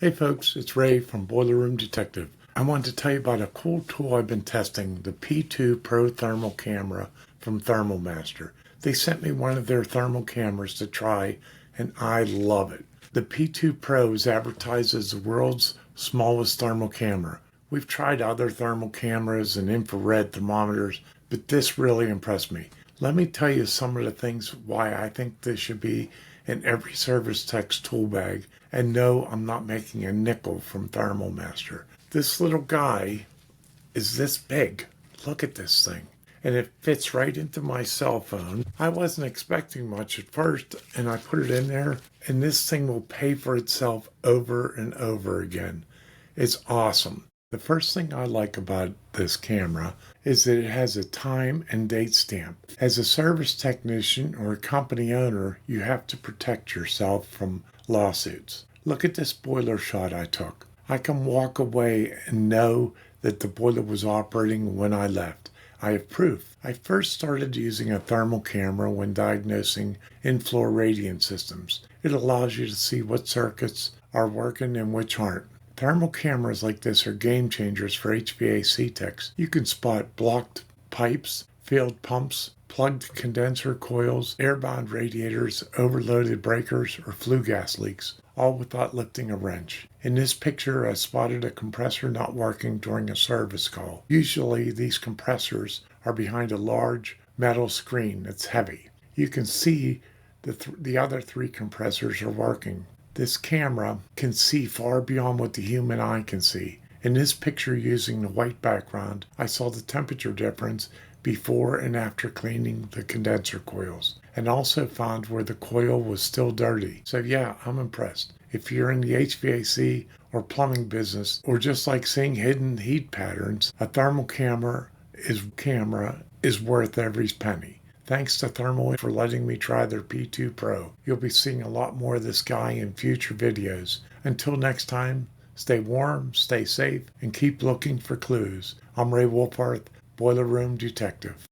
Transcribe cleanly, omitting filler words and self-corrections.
Hey folks, it's Ray from Boiler Room Detective. I wanted to tell you about a cool tool I've been testing, the P2 Pro thermal camera from Thermal Master. They sent me one of their thermal cameras to try, and I love it. The P2 Pro is advertised as the world's smallest thermal camera. We've tried other thermal cameras and infrared thermometers, but this really impressed me. Let me tell you some of the things why I think this should be in every service tech's tool bag. And no, I'm not making a nickel from Thermal Master. This little guy is this big. Look at this thing. And it fits right into my cell phone. I wasn't expecting much at first, and I put it in there, and this thing will pay for itself over and over again. It's awesome. The first thing I like about this camera is that it has a time and date stamp. As a service technician or a company owner, you have to protect yourself from lawsuits. Look at this boiler shot I took. I can walk away and know that the boiler was operating when I left. I have proof. I first started using a thermal camera when diagnosing in-floor radiant systems. It allows you to see what circuits are working and which aren't. Thermal cameras like this are game changers for HVAC techs. You can spot blocked pipes, failed pumps, plugged condenser coils, air-bound radiators, overloaded breakers, or flue gas leaks, all without lifting a wrench. In this picture, I spotted a compressor not working during a service call. Usually, these compressors are behind a large metal screen that's heavy. You can see the other three compressors are working. This camera can see far beyond what the human eye can see. In this picture using the white background, I saw the temperature difference before and after cleaning the condenser coils, and also found where the coil was still dirty. So yeah, I'm impressed. If you're in the HVAC or plumbing business, or just like seeing hidden heat patterns, a thermal camera is worth every penny. Thanks to Thermal for letting me try their P2 Pro. You'll be seeing a lot more of this guy in future videos. Until next time, stay warm, stay safe, and keep looking for clues. I'm Ray Wolfarth, Boiler Room Detective.